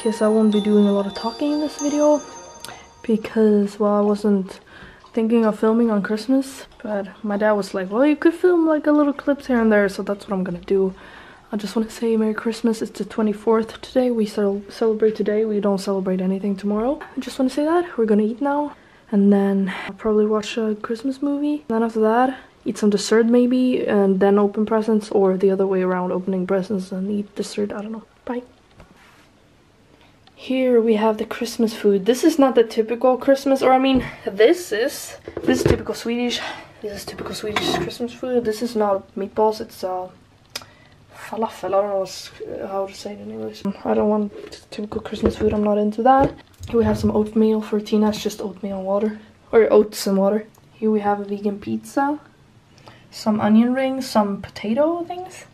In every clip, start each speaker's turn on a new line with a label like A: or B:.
A: guess I won't be doing a lot of talking in this video because, well, I wasn't thinking of filming on Christmas, but my dad was like, well, you could film like a little clips here and there, so that's what I'm gonna do. I just want to say Merry Christmas. It's the 24th today. We celebrate today. We don't celebrate anything tomorrow. I just want to say that. We're gonna eat now. And then I'll probably watch a Christmas movie. And then after that, eat some dessert maybe. And then open presents. Or the other way around, opening presents and eat dessert. I don't know. Bye. Here we have the Christmas food. This is not the typical Christmas. Or I mean, this is typical Swedish. This is typical Swedish Christmas food. This is not meatballs. It's falafel, I don't know how to say it in English. I don't want typical Christmas food, I'm not into that. Here we have some oatmeal for Tina, it's just oatmeal and water. Or oats and water. Here we have a vegan pizza. Some onion rings, some potato things.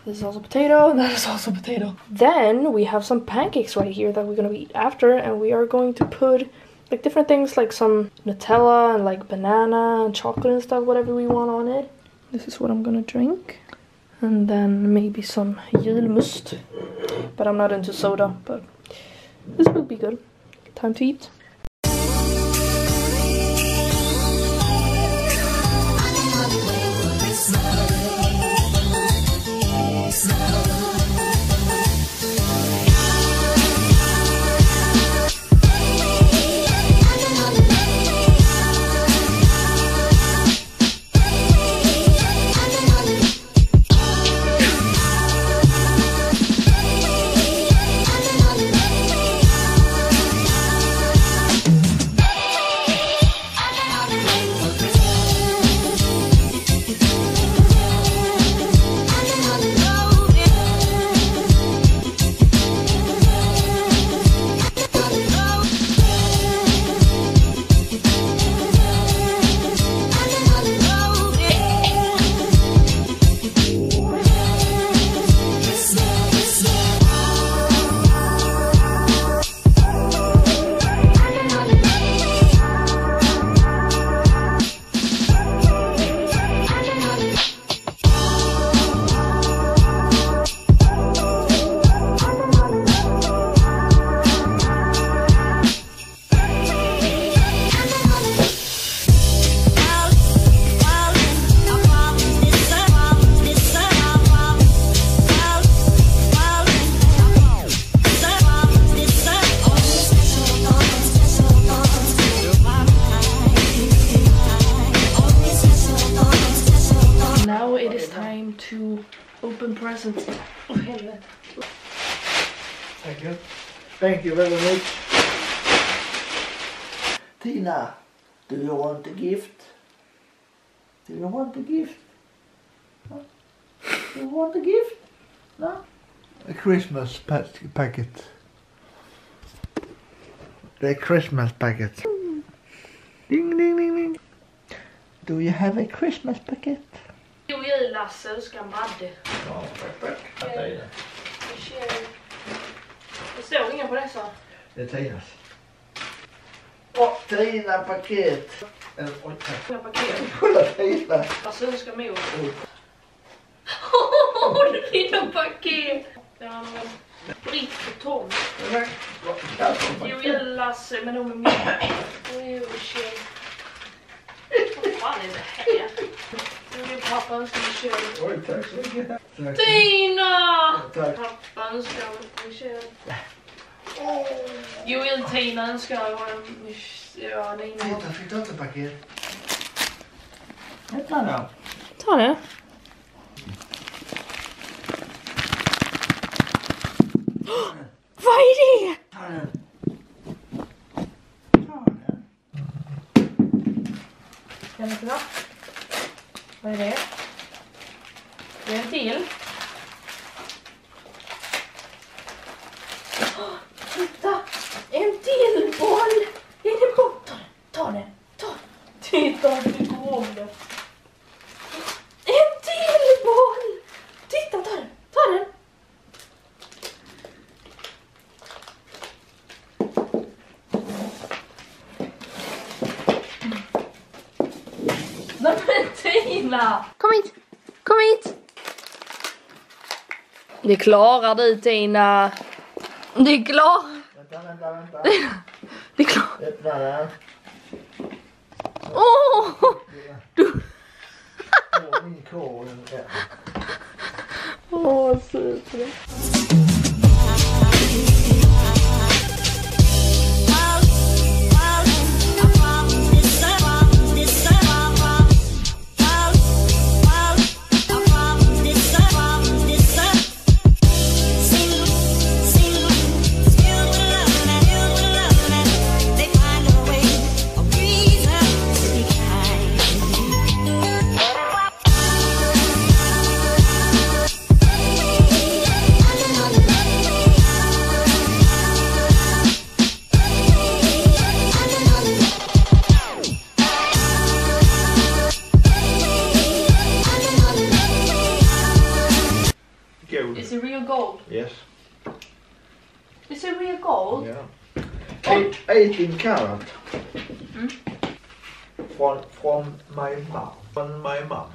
A: This is also potato, and that is also potato. Then we have some pancakes right here that we're gonna eat after, and we are going to put like different things like some Nutella and like banana and chocolate and stuff, whatever we want on it. This is what I'm gonna drink. And then maybe some julmust. But I'm not into soda, but this will be good. Time to eat. To open presents. Oh, helvete.
B: Thank you. Thank you very much. Tina, do you want a gift? Do you want a gift? Huh? Do you want a gift? No? A Christmas packet. The Christmas packet. Ding, ding, ding, ding. Do you have a Christmas packet?
A: Jo, jag Lasse älskar Madde.
B: Ja, tack. Vad är det?
A: Det står ingen på det så.
B: Det är Tinas. Åh, Tina paket. Oj, tack.
A: Tina paket.
B: Kolla Tina.
A: Lasse önskar mor. Tina paket. Ja, men Britt och Tom. Jo, jag Lasse, men de är med. Oj, tjej. Vad fan är det här? Min pappa önskar mig kärlek.
B: Oj, tack så mycket. Tack.
A: Tina!
B: Tack.
A: Pappa önskar mig kärlek. Jo, Tina önskar mig. Ja, Nina.
B: Titta, fick du inte paket? Vänta då.
A: Ta det. Vad är det?
B: Ta den.
A: Kan du kunna? Vad är det? Det är en till. Titta! En till boll! Är det bort? Ta den! Ta den! Titta, det går om det. En till boll! Titta, ta den! Ta den! Nej men Tina! Kom hit! Kom hit! Det klarar du Tina. Det är klart.
B: Vänta.
A: Det är klart.
B: Öppna den.
A: Åh! Du...
B: Min korv.
A: Åh, super. Is it real gold?
B: Yes.
A: Is it real gold?
B: Yeah. 18 karat. From my mom. From my mom.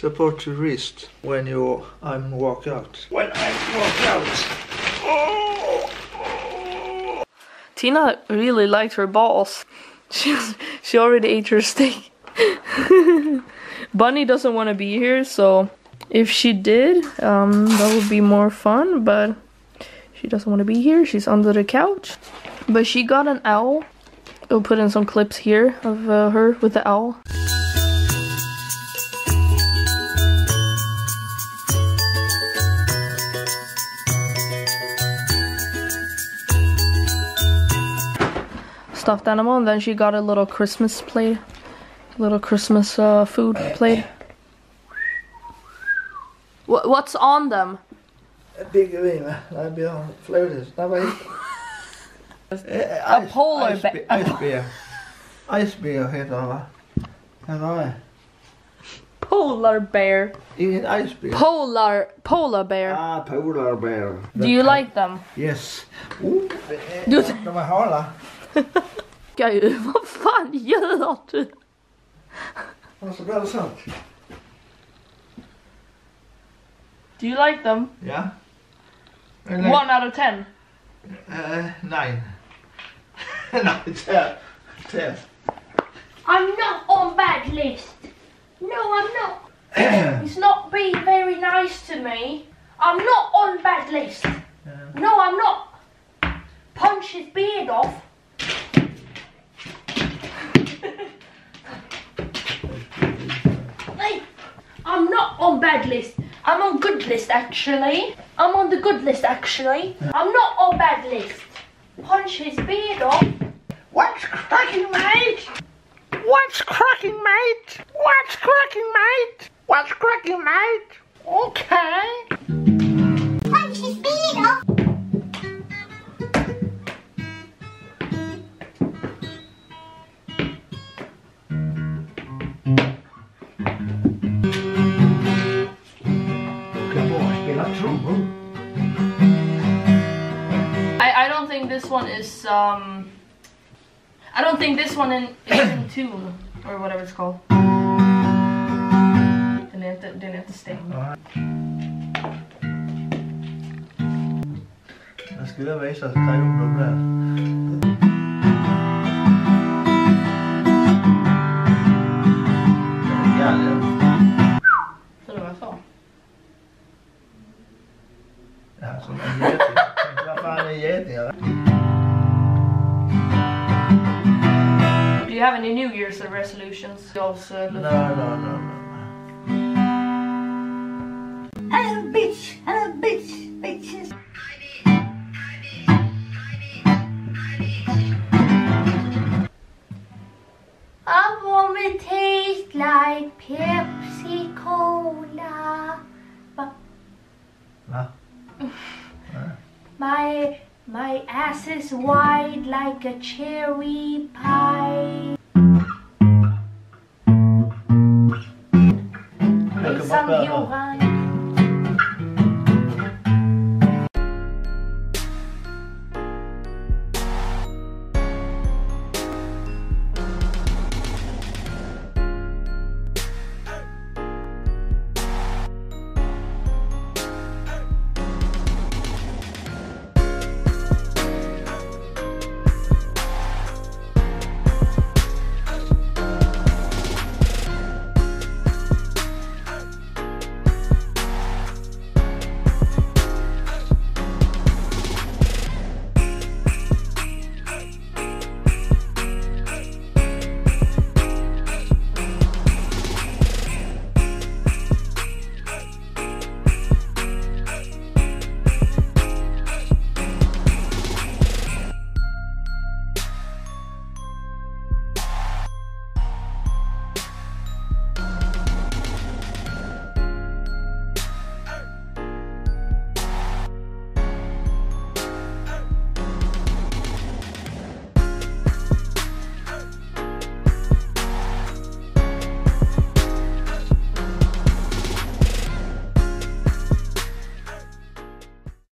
B: Support your wrist when I'm walk out. When I walk out. Oh.
A: Tina really liked her balls. She already ate her steak. Bunny doesn't want to be here, so if she did, that would be more fun, but she doesn't want to be here. She's under the couch. But she got an owl. I'll put in some clips here of her with the owl. Stuffed animal, and then she got a little Christmas plate, a little Christmas food plate. What's on them?
B: A big wing, I'd be on floaters.
A: A polar bear.
B: Ice bear heter det.
A: Polar bear.
B: Ingen ice bear.
A: Polar bear.
B: Ah, polar bear.
A: Do you like them?
B: Yes.
A: Du...
B: De är hala.
A: Gud, vad fan gör du?
B: Vad så bra det sant.
A: Do you like them?
B: Yeah.
A: 1 out of 10.
B: 9. No, 10.
C: I'm not on bad list. No, I'm not. It's not being very nice to me. I'm not on bad list. No, I'm not. Punch his beard off. Hey, I'm not on bad list. I'm on good list actually. I'm on the good list actually. I'm not on bad list. Punch his beard off.
B: What's cracking, mate?
C: What's cracking, mate? What's cracking, mate? What's cracking, mate? Okay. Punch his beard off.
A: I don't think this one is I don't think this one is in tune or whatever it's called. Den är inte stängd.
B: Jag skulle visa att jag gjorde det.
A: Så det var jag sa.
B: Ja, som en geting. Vad fan är getingar?
A: Do you have any New Year's resolutions?
B: No.
C: I'm a bitch, bitches. I want to taste like Pepsi Cola.
B: Va?
C: My ass is wide like a cherry pie. Hejsan Johan.